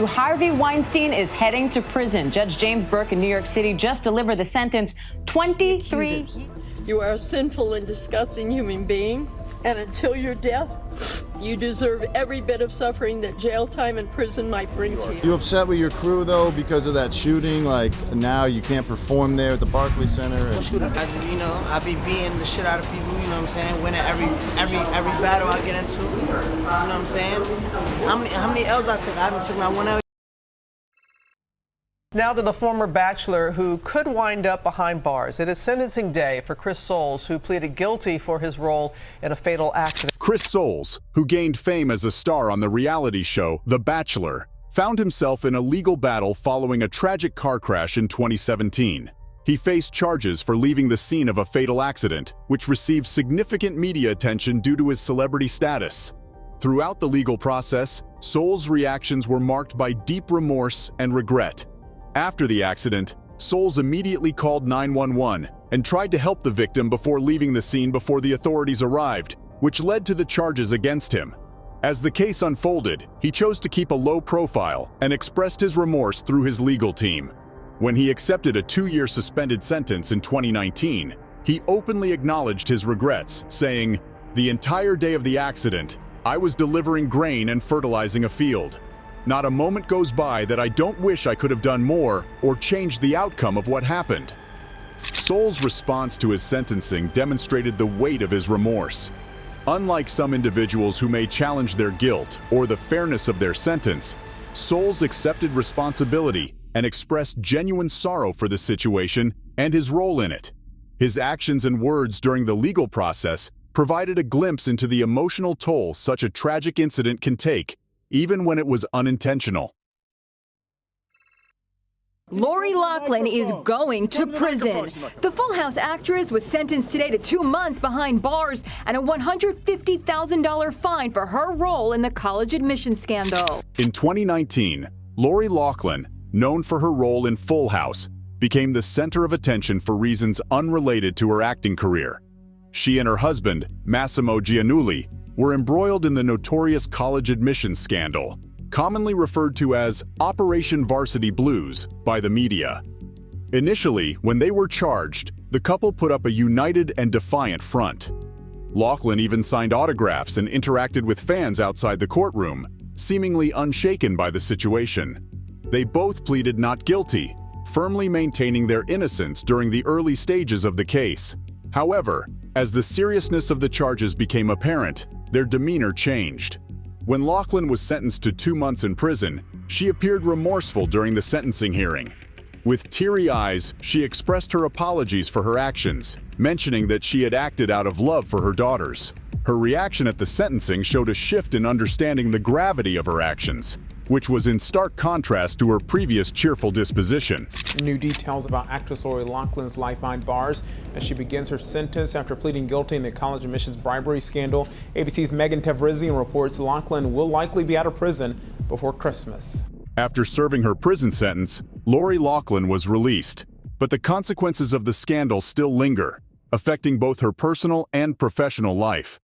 Harvey Weinstein is heading to prison. Judge James Burke in New York City just delivered the sentence, 23. You are a sinful and disgusting human being, and until your death, you deserve every bit of suffering that jail time and prison might bring to you. You upset with your crew, though, because of that shooting? Like, now you can't perform there at the Barclays Center? I be beating the shit out of people, you know what I'm saying? Winning every battle I get into, you know what I'm saying? How many L's I took? I haven't taken not one L. Now to the former bachelor who could wind up behind bars. It is sentencing day for Chris Soules, who pleaded guilty for his role in a fatal accident. Chris Soules, who gained fame as a star on the reality show The Bachelor, found himself in a legal battle following a tragic car crash in 2017. He faced charges for leaving the scene of a fatal accident, which received significant media attention due to his celebrity status. Throughout the legal process, Soules' reactions were marked by deep remorse and regret. After the accident, Soules immediately called 911 and tried to help the victim before leaving the scene before the authorities arrived, which led to the charges against him. As the case unfolded, he chose to keep a low profile and expressed his remorse through his legal team. When he accepted a 2-year suspended sentence in 2019, he openly acknowledged his regrets, saying, "The entire day of the accident, I was delivering grain and fertilizing a field. Not a moment goes by that I don't wish I could have done more or changed the outcome of what happened." Soules' response to his sentencing demonstrated the weight of his remorse. Unlike some individuals who may challenge their guilt or the fairness of their sentence, Soules accepted responsibility and expressed genuine sorrow for the situation and his role in it. His actions and words during the legal process provided a glimpse into the emotional toll such a tragic incident can take, even when it was unintentional. Lori Loughlin is going to prison. The Full House actress was sentenced today to 2 months behind bars and a $150,000 fine for her role in the college admission scandal. In 2019, Lori Loughlin, known for her role in Full House, became the center of attention for reasons unrelated to her acting career. She and her husband, Massimo Giannulli, were embroiled in the notorious college admissions scandal, commonly referred to as Operation Varsity Blues by the media. Initially, when they were charged, the couple put up a united and defiant front. Loughlin even signed autographs and interacted with fans outside the courtroom, seemingly unshaken by the situation. They both pleaded not guilty, firmly maintaining their innocence during the early stages of the case. However, as the seriousness of the charges became apparent, their demeanor changed. When Loughlin was sentenced to 2 months in prison, she appeared remorseful during the sentencing hearing. With teary eyes, she expressed her apologies for her actions, mentioning that she had acted out of love for her daughters. Her reaction at the sentencing showed a shift in understanding the gravity of her actions, which was in stark contrast to her previous cheerful disposition. New details about actress Lori Loughlin's life behind bars as she begins her sentence after pleading guilty in the college admissions bribery scandal. ABC's Megan Tevrizian reports Loughlin will likely be out of prison before Christmas. After serving her prison sentence, Lori Loughlin was released, but the consequences of the scandal still linger, affecting both her personal and professional life.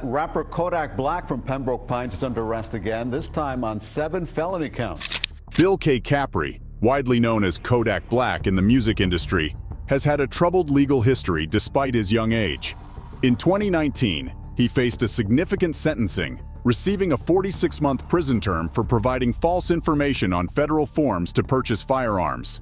Rapper Kodak Black from Pembroke Pines is under arrest again, this time on 7 felony counts. Bill K. Capri, widely known as Kodak Black in the music industry, has had a troubled legal history despite his young age. In 2019, he faced a significant sentencing, receiving a 46-month prison term for providing false information on federal forms to purchase firearms.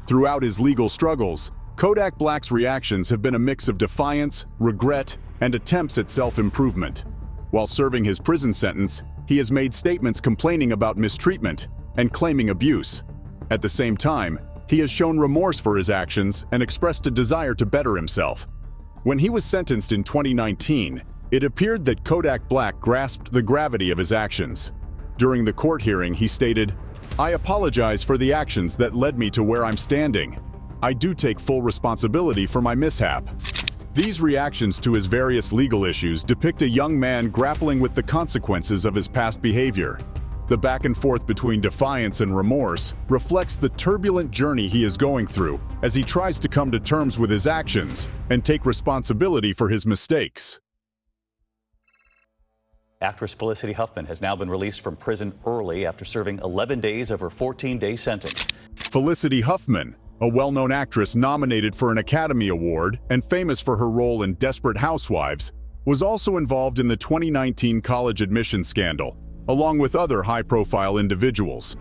Throughout his legal struggles, Kodak Black's reactions have been a mix of defiance, regret, and attempts at self-improvement. While serving his prison sentence, he has made statements complaining about mistreatment and claiming abuse. At the same time, he has shown remorse for his actions and expressed a desire to better himself. When he was sentenced in 2019, it appeared that Kodak Black grasped the gravity of his actions. During the court hearing, he stated, "I apologize for the actions that led me to where I'm standing. I do take full responsibility for my mishap." These reactions to his various legal issues depict a young man grappling with the consequences of his past behavior. The back and forth between defiance and remorse reflects the turbulent journey he is going through as he tries to come to terms with his actions and take responsibility for his mistakes. Actress Felicity Huffman has now been released from prison early after serving 11 days of her 14-day sentence. Felicity Huffman, a well-known actress nominated for an Academy Award and famous for her role in Desperate Housewives, was also involved in the 2019 college admissions scandal, along with other high-profile individuals.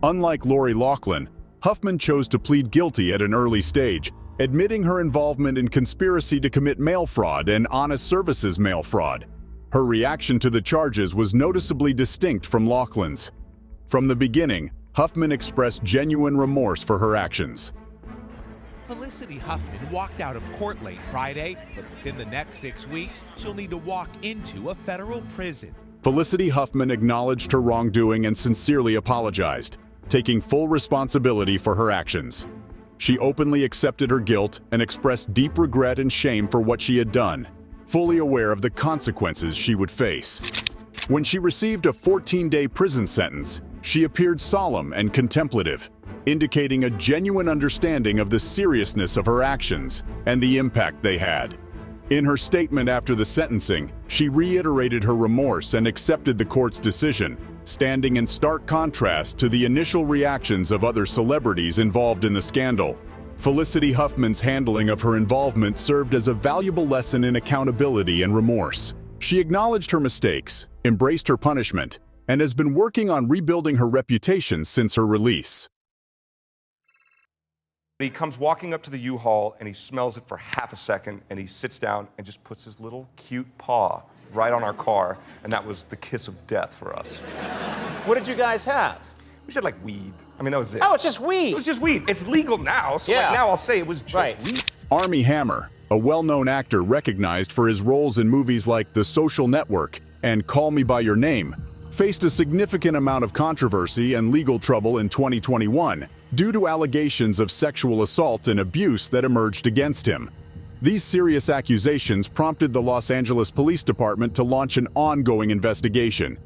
Unlike Lori Loughlin, Huffman chose to plead guilty at an early stage, admitting her involvement in conspiracy to commit mail fraud and honest services mail fraud. Her reaction to the charges was noticeably distinct from Loughlin's. From the beginning, Huffman expressed genuine remorse for her actions. Felicity Huffman walked out of court late Friday, but within the next 6 weeks, she'll need to walk into a federal prison. Felicity Huffman acknowledged her wrongdoing and sincerely apologized, taking full responsibility for her actions. She openly accepted her guilt and expressed deep regret and shame for what she had done, fully aware of the consequences she would face. When she received a 14-day prison sentence, she appeared solemn and contemplative, indicating a genuine understanding of the seriousness of her actions and the impact they had. In her statement after the sentencing, she reiterated her remorse and accepted the court's decision, standing in stark contrast to the initial reactions of other celebrities involved in the scandal. Felicity Huffman's handling of her involvement served as a valuable lesson in accountability and remorse. She acknowledged her mistakes, embraced her punishment, and has been working on rebuilding her reputation since her release. He comes walking up to the U-Haul and he smells it for half a second and he sits down and just puts his little cute paw right on our car, and that was the kiss of death for us. What did you guys have? We said like weed. I mean, that was it. Oh, it's just weed. It was just weed. It's legal now, so Yeah. like now I'll say it was just weed. Armie Hammer, a well-known actor recognized for his roles in movies like The Social Network and Call Me By Your Name, faced a significant amount of controversy and legal trouble in 2021 due to allegations of sexual assault and abuse that emerged against him. These serious accusations prompted the Los Angeles Police Department to launch an ongoing investigation.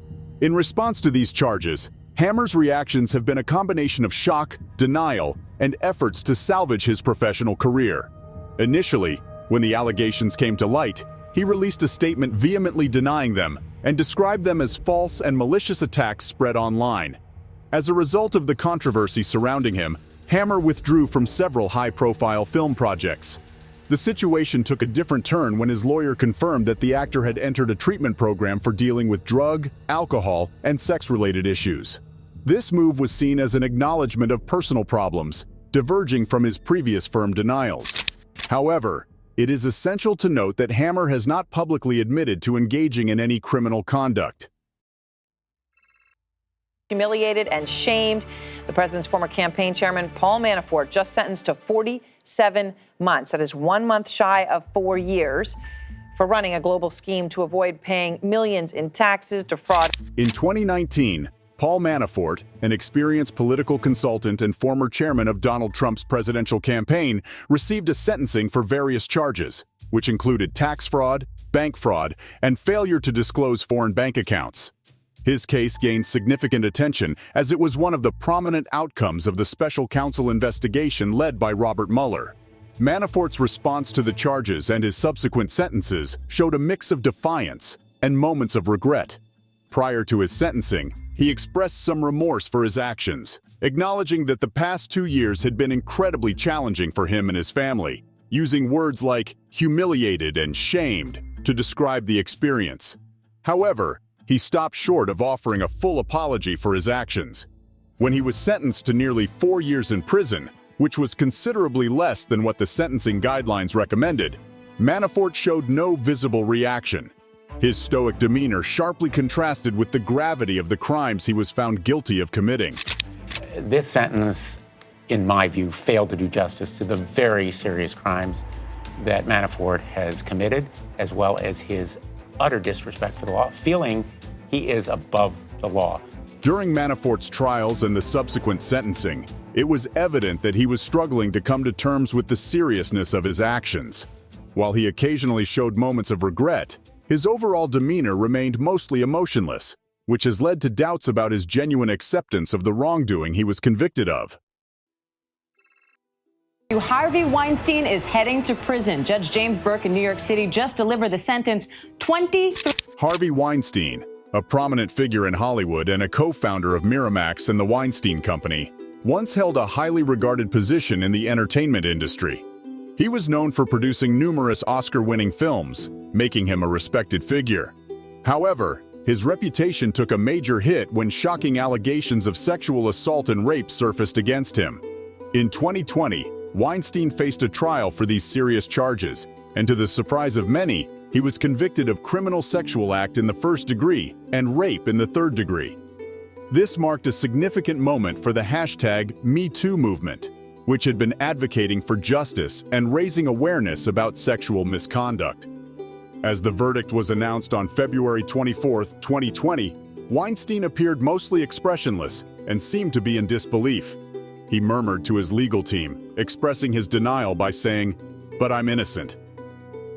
In response to these charges, Hammer's reactions have been a combination of shock, denial, and efforts to salvage his professional career. Initially, when the allegations came to light, he released a statement vehemently denying them and described them as false and malicious attacks spread online. As a result of the controversy surrounding him, Hammer withdrew from several high-profile film projects. The situation took a different turn when his lawyer confirmed that the actor had entered a treatment program for dealing with drug, alcohol, and sex-related issues. This move was seen as an acknowledgement of personal problems, diverging from his previous firm denials. However, it is essential to note that Hammer has not publicly admitted to engaging in any criminal conduct. Humiliated and shamed. The president's former campaign chairman, Paul Manafort, just sentenced to 47 months. That is 1 month shy of 4 years for running a global scheme to avoid paying millions in taxes, defraud. In 2019, Paul Manafort, an experienced political consultant and former chairman of Donald Trump's presidential campaign, received a sentencing for various charges, which included tax fraud, bank fraud, and failure to disclose foreign bank accounts. His case gained significant attention as it was one of the prominent outcomes of the special counsel investigation led by Robert Mueller. Manafort's response to the charges and his subsequent sentences showed a mix of defiance and moments of regret. Prior to his sentencing, he expressed some remorse for his actions, acknowledging that the past 2 years had been incredibly challenging for him and his family, using words like humiliated and shamed to describe the experience. However, he stopped short of offering a full apology for his actions. When he was sentenced to nearly 4 years in prison, which was considerably less than what the sentencing guidelines recommended, Manafort showed no visible reaction. His stoic demeanor sharply contrasted with the gravity of the crimes he was found guilty of committing. This sentence, in my view, failed to do justice to the very serious crimes that Manafort has committed, as well as his utter disrespect for the law, feeling he is above the law. During Manafort's trials and the subsequent sentencing, it was evident that he was struggling to come to terms with the seriousness of his actions. While he occasionally showed moments of regret, his overall demeanor remained mostly emotionless, which has led to doubts about his genuine acceptance of the wrongdoing he was convicted of. Harvey Weinstein is heading to prison. Judge James Burke in New York City just delivered the sentence. Harvey Weinstein, a prominent figure in Hollywood and a co-founder of Miramax and the Weinstein Company, once held a highly regarded position in the entertainment industry. He was known for producing numerous Oscar-winning films, making him a respected figure. However, his reputation took a major hit when shocking allegations of sexual assault and rape surfaced against him. In 2020, Weinstein faced a trial for these serious charges, and to the surprise of many, he was convicted of criminal sexual act in the first degree and rape in the third degree. This marked a significant moment for the #MeToo movement, which had been advocating for justice and raising awareness about sexual misconduct. As the verdict was announced on February 24, 2020, Weinstein appeared mostly expressionless and seemed to be in disbelief. He murmured to his legal team, expressing his denial by saying, "But I'm innocent."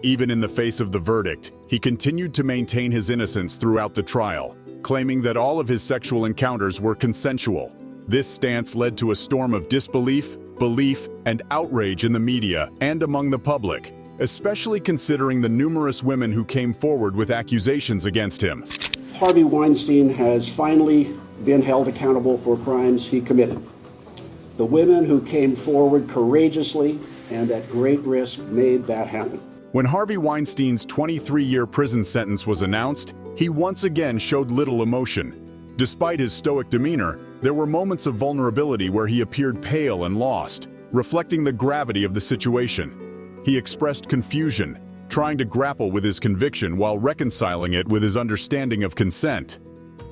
Even in the face of the verdict, he continued to maintain his innocence throughout the trial, claiming that all of his sexual encounters were consensual. This stance led to a storm of disbelief, belief, and outrage in the media and among the public, especially considering the numerous women who came forward with accusations against him. Harvey Weinstein has finally been held accountable for crimes he committed. The women who came forward courageously and at great risk made that happen. When Harvey Weinstein's 23-year prison sentence was announced, he once again showed little emotion. Despite his stoic demeanor, there were moments of vulnerability where he appeared pale and lost, reflecting the gravity of the situation. He expressed confusion, trying to grapple with his conviction while reconciling it with his understanding of consent.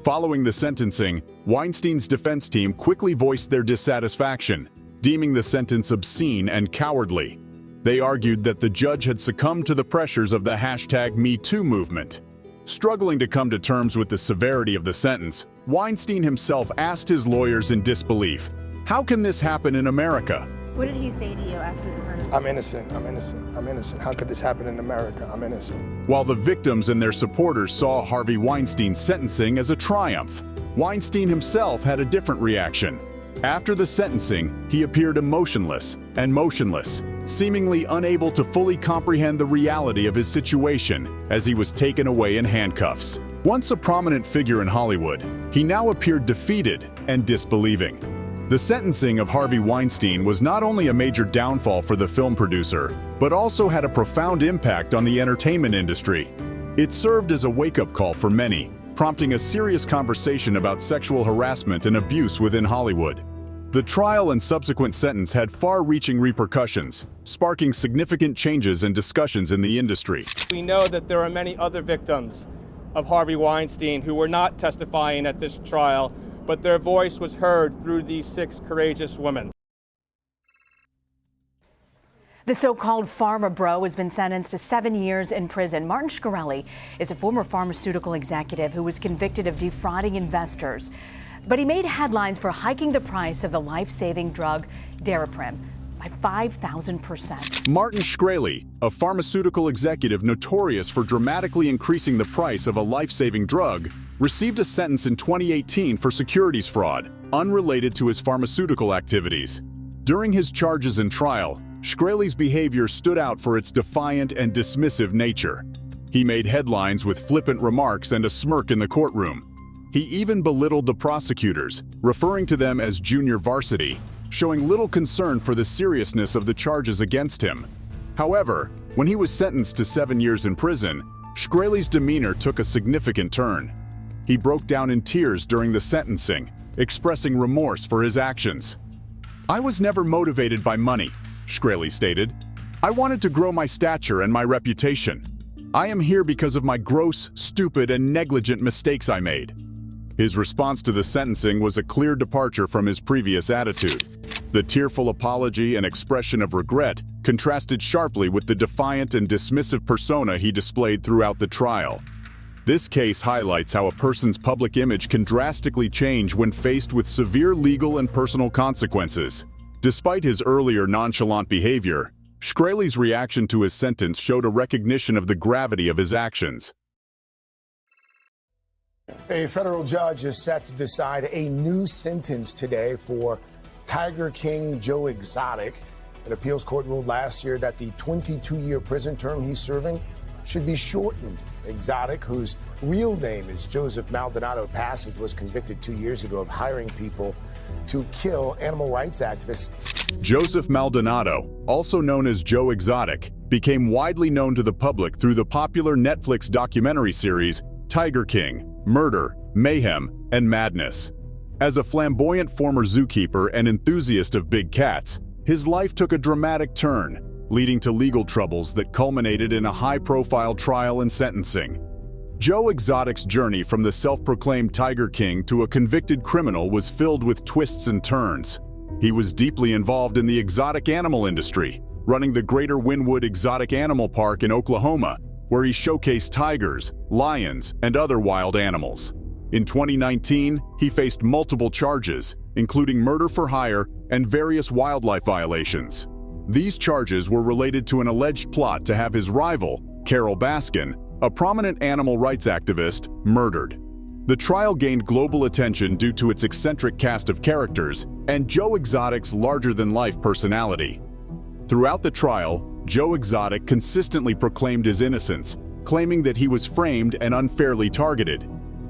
Following the sentencing, Weinstein's defense team quickly voiced their dissatisfaction, deeming the sentence obscene and cowardly. They argued that the judge had succumbed to the pressures of the #MeToo movement. Struggling to come to terms with the severity of the sentence, Weinstein himself asked his lawyers in disbelief, "How can this happen in America?" What did he say to you after the verdict? I'm innocent, I'm innocent, I'm innocent. How could this happen in America? I'm innocent. While the victims and their supporters saw Harvey Weinstein's sentencing as a triumph, Weinstein himself had a different reaction. After the sentencing, he appeared emotionless and motionless, seemingly unable to fully comprehend the reality of his situation as he was taken away in handcuffs. Once a prominent figure in Hollywood, he now appeared defeated and disbelieving. The sentencing of Harvey Weinstein was not only a major downfall for the film producer, but also had a profound impact on the entertainment industry. It served as a wake-up call for many, prompting a serious conversation about sexual harassment and abuse within Hollywood. The trial and subsequent sentence had far-reaching repercussions, sparking significant changes and discussions in the industry. We know that there are many other victims of Harvey Weinstein who were not testifying at this trial, but their voice was heard through these 6 courageous women. The so-called pharma bro has been sentenced to 7 years in prison. Martin Shkreli is a former pharmaceutical executive who was convicted of defrauding investors. But he made headlines for hiking the price of the life-saving drug Daraprim by 5,000%. Martin Shkreli, a pharmaceutical executive notorious for dramatically increasing the price of a life-saving drug, received a sentence in 2018 for securities fraud, unrelated to his pharmaceutical activities. During his charges and trial, Shkreli's behavior stood out for its defiant and dismissive nature. He made headlines with flippant remarks and a smirk in the courtroom. He even belittled the prosecutors, referring to them as junior varsity, showing little concern for the seriousness of the charges against him. However, when he was sentenced to 7 years in prison, Shkreli's demeanor took a significant turn. He broke down in tears during the sentencing, expressing remorse for his actions. "I was never motivated by money," Shkreli stated. "I wanted to grow my stature and my reputation. I am here because of my gross, stupid, and negligent mistakes I made." His response to the sentencing was a clear departure from his previous attitude. The tearful apology and expression of regret contrasted sharply with the defiant and dismissive persona he displayed throughout the trial. This case highlights how a person's public image can drastically change when faced with severe legal and personal consequences. Despite his earlier nonchalant behavior, Shkreli's reaction to his sentence showed a recognition of the gravity of his actions. A federal judge is set to decide a new sentence today for Tiger King Joe Exotic. An appeals court ruled last year that the 22-year prison term he's serving should be shortened. Exotic, whose real name is Joseph Maldonado Passage, was convicted 2 years ago of hiring people to kill animal rights activists. Joseph Maldonado, also known as Joe Exotic, became widely known to the public through the popular Netflix documentary series Tiger King: Murder, Mayhem, and Madness. As a flamboyant former zookeeper and enthusiast of big cats, his life took a dramatic turn, leading to legal troubles that culminated in a high-profile trial and sentencing. Joe Exotic's journey from the self-proclaimed Tiger King to a convicted criminal was filled with twists and turns. He was deeply involved in the exotic animal industry, running the Greater Wynwood Exotic Animal Park in Oklahoma, where he showcased tigers, lions, and other wild animals. In 2019, he faced multiple charges, including murder for hire and various wildlife violations. These charges were related to an alleged plot to have his rival, Carol Baskin, a prominent animal rights activist, murdered. The trial gained global attention due to its eccentric cast of characters and Joe Exotic's larger-than-life personality. Throughout the trial, Joe Exotic consistently proclaimed his innocence, claiming that he was framed and unfairly targeted.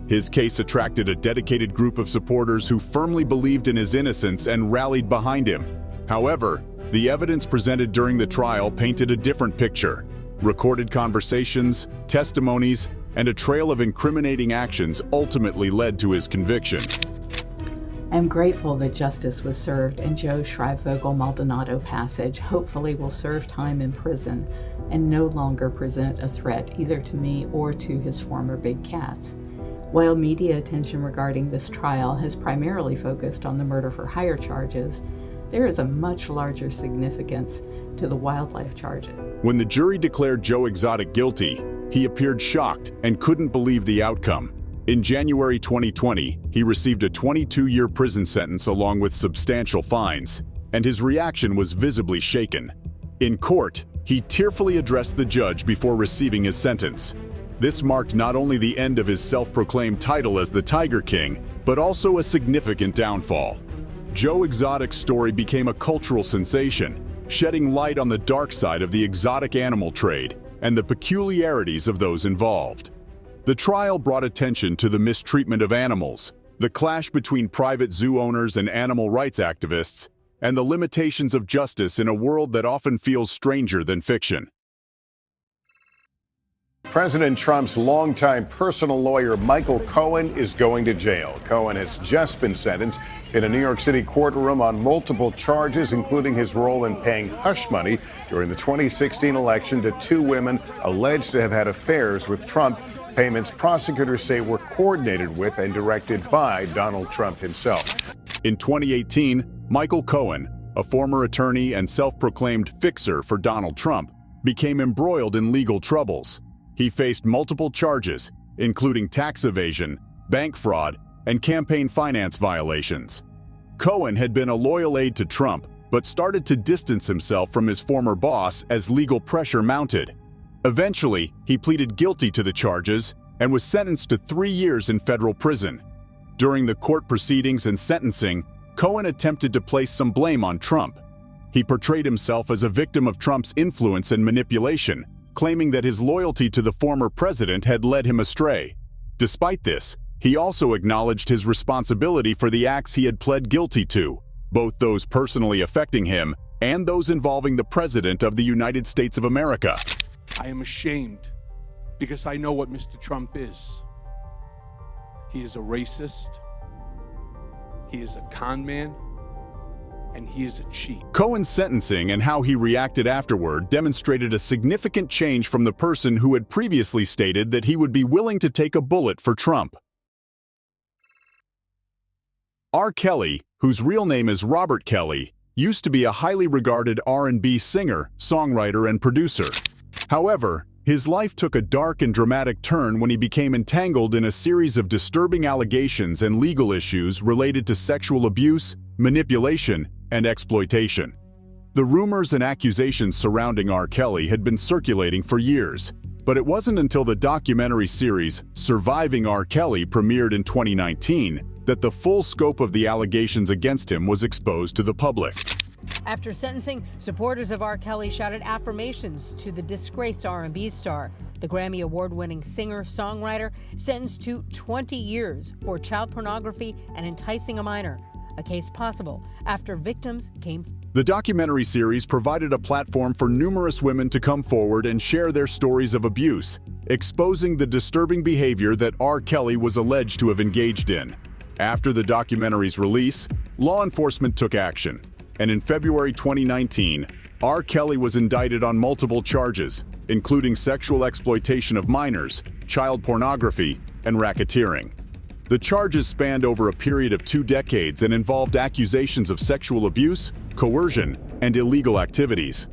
His case attracted a dedicated group of supporters who firmly believed in his innocence and rallied behind him. However, the evidence presented during the trial painted a different picture. Recorded conversations, testimonies, and a trail of incriminating actions ultimately led to his conviction. I'm grateful that justice was served and Joe Schreibvogel Maldonado Passage hopefully will serve time in prison and no longer present a threat either to me or to his former big cats. While media attention regarding this trial has primarily focused on the murder for hire charges, there is a much larger significance to the wildlife charges. When the jury declared Joe Exotic guilty, he appeared shocked and couldn't believe the outcome. In January 2020, he received a 22-year prison sentence along with substantial fines, and his reaction was visibly shaken. In court, he tearfully addressed the judge before receiving his sentence. This marked not only the end of his self-proclaimed title as the Tiger King, but also a significant downfall. Joe Exotic's story became a cultural sensation, shedding light on the dark side of the exotic animal trade and the peculiarities of those involved. The trial brought attention to the mistreatment of animals, the clash between private zoo owners and animal rights activists, and the limitations of justice in a world that often feels stranger than fiction. President Trump's longtime personal lawyer, Michael Cohen, is going to jail. Cohen has just been sentenced in a New York City courtroom on multiple charges, including his role in paying hush money during the 2016 election to two women alleged to have had affairs with Trump. Payments prosecutors say were coordinated with and directed by Donald Trump himself. In 2018, Michael Cohen, a former attorney and self-proclaimed fixer for Donald Trump, became embroiled in legal troubles. He faced multiple charges, including tax evasion, bank fraud, and campaign finance violations. Cohen had been a loyal aide to Trump, but started to distance himself from his former boss as legal pressure mounted. Eventually, he pleaded guilty to the charges and was sentenced to 3 years in federal prison. During the court proceedings and sentencing, Cohen attempted to place some blame on Trump. He portrayed himself as a victim of Trump's influence and manipulation, claiming that his loyalty to the former president had led him astray. Despite this, he also acknowledged his responsibility for the acts he had pled guilty to, both those personally affecting him and those involving the President of the United States of America. I am ashamed because I know what Mr. Trump is. He is a racist, he is a con man, and he is a cheat. Cohen's sentencing and how he reacted afterward demonstrated a significant change from the person who had previously stated that he would be willing to take a bullet for Trump. R. Kelly, whose real name is Robert Kelly, used to be a highly regarded R&B singer, songwriter, and producer. However, his life took a dark and dramatic turn when he became entangled in a series of disturbing allegations and legal issues related to sexual abuse, manipulation, and exploitation. The rumors and accusations surrounding R. Kelly had been circulating for years, but it wasn't until the documentary series Surviving R. Kelly premiered in 2019 that the full scope of the allegations against him was exposed to the public. After sentencing, supporters of R. Kelly shouted affirmations to the disgraced R&B star. The Grammy Award-winning singer-songwriter sentenced to 20 years for child pornography and enticing a minor, a case possible after victims came. The documentary series provided a platform for numerous women to come forward and share their stories of abuse, exposing the disturbing behavior that R. Kelly was alleged to have engaged in. After the documentary's release, law enforcement took action, and in February 2019, R. Kelly was indicted on multiple charges, including sexual exploitation of minors, child pornography, and racketeering. The charges spanned over a period of 2 decades and involved accusations of sexual abuse, coercion, and illegal activities.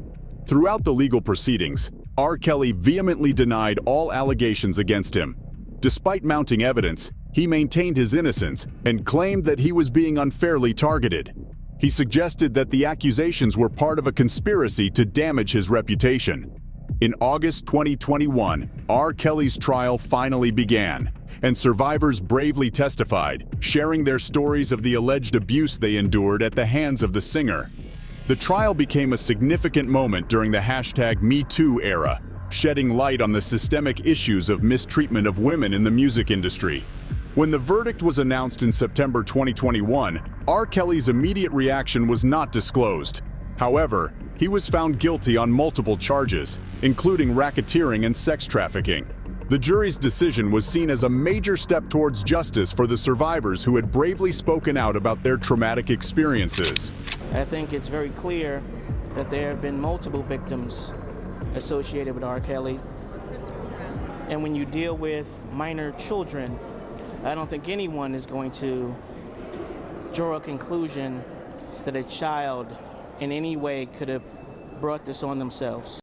Throughout the legal proceedings, R. Kelly vehemently denied all allegations against him. Despite mounting evidence, he maintained his innocence and claimed that he was being unfairly targeted. He suggested that the accusations were part of a conspiracy to damage his reputation. In August 2021, R. Kelly's trial finally began, and survivors bravely testified, sharing their stories of the alleged abuse they endured at the hands of the singer. The trial became a significant moment during the #MeToo era, shedding light on the systemic issues of mistreatment of women in the music industry. When the verdict was announced in September 2021, R. Kelly's immediate reaction was not disclosed. However, he was found guilty on multiple charges, including racketeering and sex trafficking. The jury's decision was seen as a major step towards justice for the survivors who had bravely spoken out about their traumatic experiences. I think it's very clear that there have been multiple victims associated with R. Kelly. And when you deal with minor children, I don't think anyone is going to draw a conclusion that a child in any way could have brought this on themselves.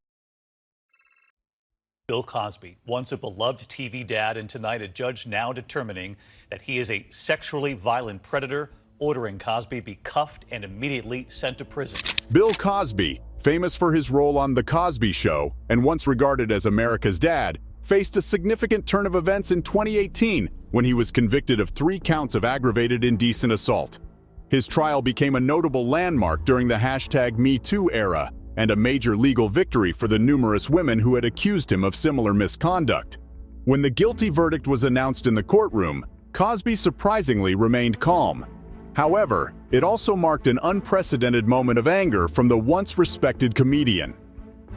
Bill Cosby, once a beloved TV dad, and tonight a judge now determining that he is a sexually violent predator, ordering Cosby be cuffed and immediately sent to prison. Bill Cosby, famous for his role on The Cosby Show and once regarded as America's dad, faced a significant turn of events in 2018 when he was convicted of 3 counts of aggravated indecent assault. His trial became a notable landmark during the #MeToo era and a major legal victory for the numerous women who had accused him of similar misconduct. When the guilty verdict was announced in the courtroom, Cosby surprisingly remained calm. However, it also marked an unprecedented moment of anger from the once respected comedian.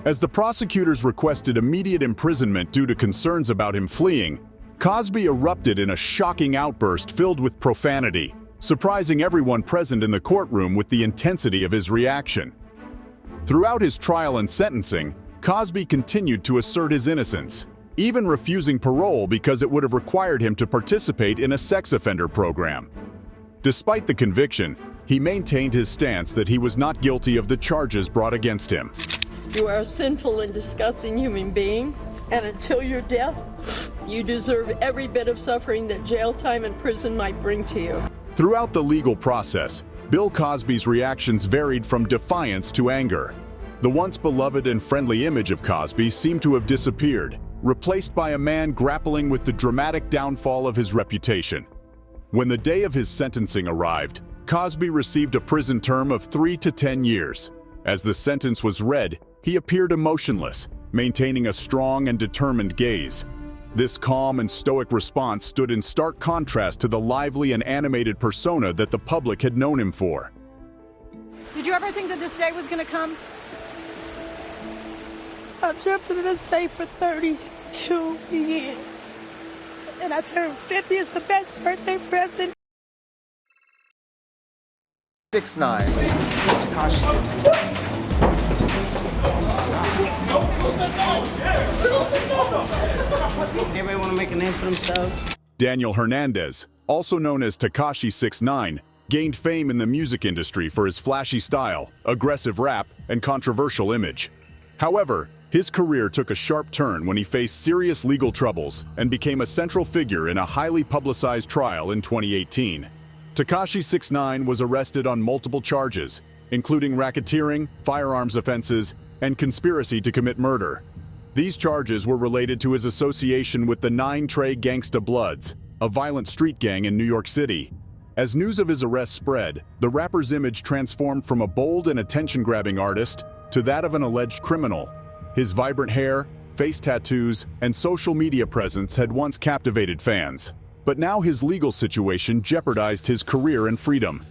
As the prosecutors requested immediate imprisonment due to concerns about him fleeing, Cosby erupted in a shocking outburst filled with profanity, surprising everyone present in the courtroom with the intensity of his reaction. Throughout his trial and sentencing, Cosby continued to assert his innocence, even refusing parole because it would have required him to participate in a sex offender program. Despite the conviction, he maintained his stance that he was not guilty of the charges brought against him. You are a sinful and disgusting human being, and until your death, you deserve every bit of suffering that jail time and prison might bring to you. Throughout the legal process, Bill Cosby's reactions varied from defiance to anger. The once beloved and friendly image of Cosby seemed to have disappeared, replaced by a man grappling with the dramatic downfall of his reputation. When the day of his sentencing arrived, Cosby received a prison term of 3 to 10 years. As the sentence was read, he appeared emotionless, maintaining a strong and determined gaze. This calm and stoic response stood in stark contrast to the lively and animated persona that the public had known him for. Did you ever think that this day was going to come? I dreamt of this day for 32 years. And I turned 50 as the best birthday present. 6'9". Everybody want to make a name for themselves? Daniel Hernandez, also known as Tekashi 6ix9ine, gained fame in the music industry for his flashy style, aggressive rap, and controversial image. However, his career took a sharp turn when he faced serious legal troubles and became a central figure in a highly publicized trial in 2018. Tekashi 6ix9ine was arrested on multiple charges, including racketeering, firearms offenses, and conspiracy to commit murder. These charges were related to his association with the 9 Trey Gangsta Bloods, a violent street gang in New York City. As news of his arrest spread, the rapper's image transformed from a bold and attention-grabbing artist to that of an alleged criminal. His vibrant hair, face tattoos, and social media presence had once captivated fans. But now his legal situation jeopardized his career and freedom.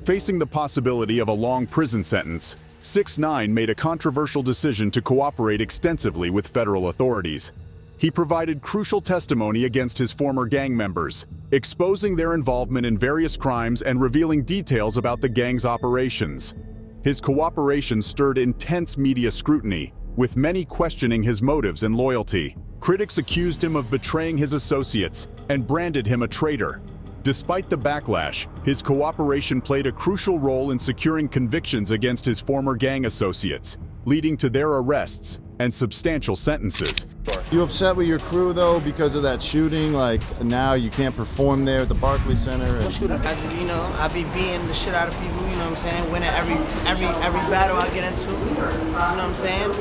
Facing the possibility of a long prison sentence, 6ix9ine made a controversial decision to cooperate extensively with federal authorities. He provided crucial testimony against his former gang members, exposing their involvement in various crimes and revealing details about the gang's operations. His cooperation stirred intense media scrutiny, with many questioning his motives and loyalty. Critics accused him of betraying his associates and branded him a traitor. Despite the backlash, his cooperation played a crucial role in securing convictions against his former gang associates, leading to their arrests and substantial sentences. You upset with your crew though because of that shooting? Like now you can't perform there at the Barclays Center? I be beating the shit out of people, you know what I'm saying? Winning every battle I get into, you know what I'm saying?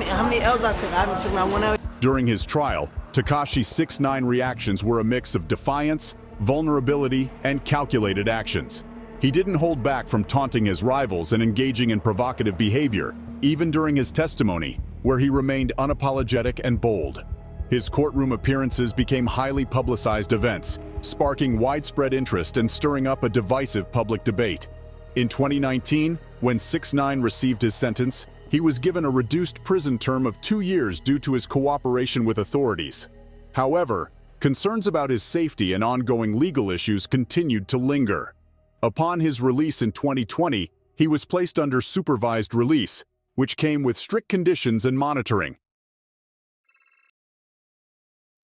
How many L's I took? I haven't took not one L. During his trial, Tekashi's 6ix9ine reactions were a mix of defiance, vulnerability, and calculated actions. He didn't hold back from taunting his rivals and engaging in provocative behavior, even during his testimony, where he remained unapologetic and bold. His courtroom appearances became highly publicized events, sparking widespread interest and stirring up a divisive public debate. In 2019, when 6ix9ine received his sentence, he was given a reduced prison term of 2 years due to his cooperation with authorities. However, concerns about his safety and ongoing legal issues continued to linger. Upon his release in 2020, he was placed under supervised release, which came with strict conditions and monitoring.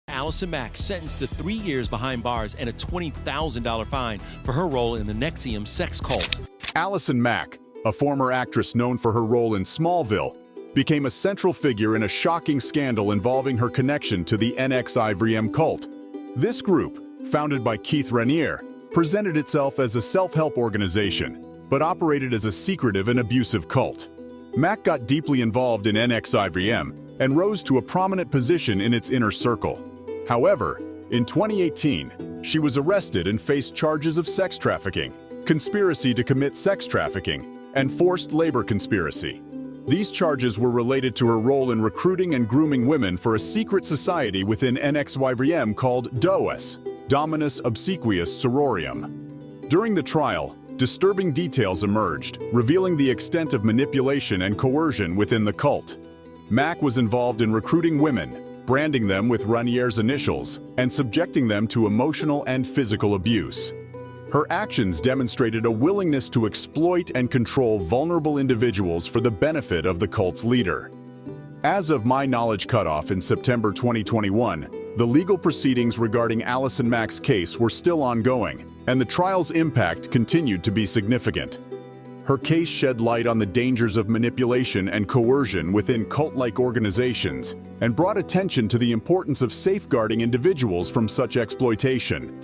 Allison Mack sentenced to 3 years behind bars and a $20,000 fine for her role in the NXIVM sex cult. Allison Mack, a former actress known for her role in Smallville, became a central figure in a shocking scandal involving her connection to the NXIVM cult. This group, founded by Keith Raniere, presented itself as a self-help organization, but operated as a secretive and abusive cult. Mack got deeply involved in NXIVM and rose to a prominent position in its inner circle. However, in 2018, she was arrested and faced charges of sex trafficking, conspiracy to commit sex trafficking, and forced labor conspiracy. These charges were related to her role in recruiting and grooming women for a secret society within NXIVM called DOS, Dominus Obsequious Sororium. During the trial, disturbing details emerged, revealing the extent of manipulation and coercion within the cult. Mack was involved in recruiting women, branding them with Raniere's initials, and subjecting them to emotional and physical abuse. Her actions demonstrated a willingness to exploit and control vulnerable individuals for the benefit of the cult's leader. As of my knowledge cutoff in September 2021, the legal proceedings regarding Allison Mack's case were still ongoing, and the trial's impact continued to be significant. Her case shed light on the dangers of manipulation and coercion within cult-like organizations and brought attention to the importance of safeguarding individuals from such exploitation.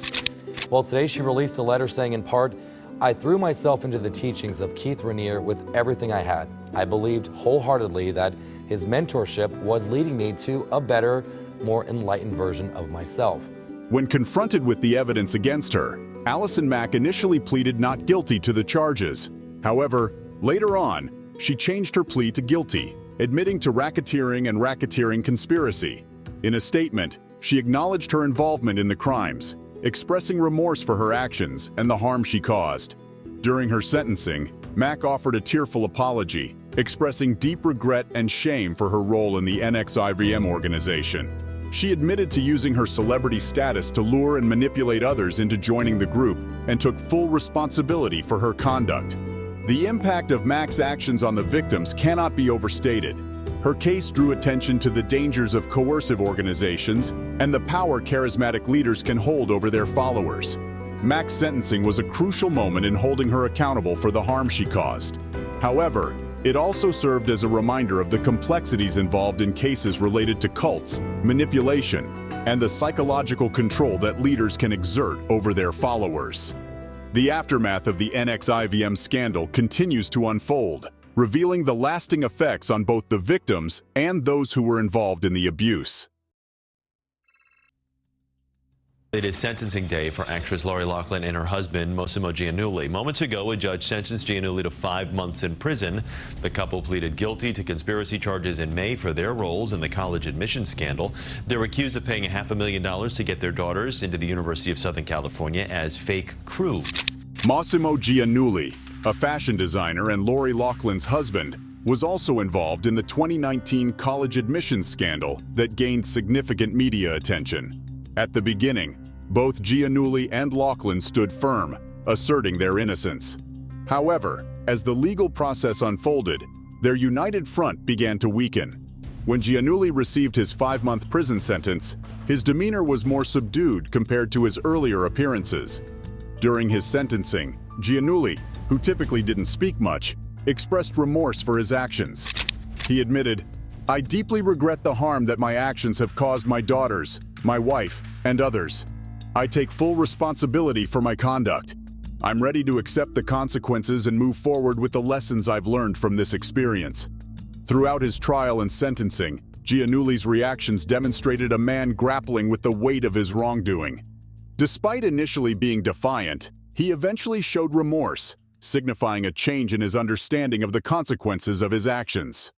Well, today she released a letter saying in part, "I threw myself into the teachings of Keith Raniere with everything I had. I believed wholeheartedly that his mentorship was leading me to a better, more enlightened version of myself." When confronted with the evidence against her, Allison Mack initially pleaded not guilty to the charges. However, later on, she changed her plea to guilty, admitting to racketeering and racketeering conspiracy. In a statement, she acknowledged her involvement in the crimes, expressing remorse for her actions and the harm she caused. During her sentencing, Mack offered a tearful apology, expressing deep regret and shame for her role in the NXIVM organization. She admitted to using her celebrity status to lure and manipulate others into joining the group and took full responsibility for her conduct. The impact of Mack's actions on the victims cannot be overstated. Her case drew attention to the dangers of coercive organizations and the power charismatic leaders can hold over their followers. Mack's sentencing was a crucial moment in holding her accountable for the harm she caused. However, it also served as a reminder of the complexities involved in cases related to cults, manipulation, and the psychological control that leaders can exert over their followers. The aftermath of the NXIVM scandal continues to unfold, revealing the lasting effects on both the victims and those who were involved in the abuse. It is sentencing day for actress Lori Loughlin and her husband, Massimo Giannulli. Moments ago, a judge sentenced Giannulli to 5 months in prison. The couple pleaded guilty to conspiracy charges in May for their roles in the college admissions scandal. They're accused of paying $500,000 to get their daughters into the University of Southern California as fake crew. Massimo Giannulli, a fashion designer and Lori Loughlin's husband, was also involved in the 2019 college admissions scandal that gained significant media attention. At the beginning, both Giannulli and Loughlin stood firm, asserting their innocence. However, as the legal process unfolded, their united front began to weaken. When Giannulli received his 5-month prison sentence, his demeanor was more subdued compared to his earlier appearances. During his sentencing, Giannulli, who typically didn't speak much, expressed remorse for his actions. He admitted, "I deeply regret the harm that my actions have caused my daughters, my wife, and others. I take full responsibility for my conduct. I'm ready to accept the consequences and move forward with the lessons I've learned from this experience." Throughout his trial and sentencing, Giannulli's reactions demonstrated a man grappling with the weight of his wrongdoing. Despite initially being defiant, he eventually showed remorse, signifying a change in his understanding of the consequences of his actions.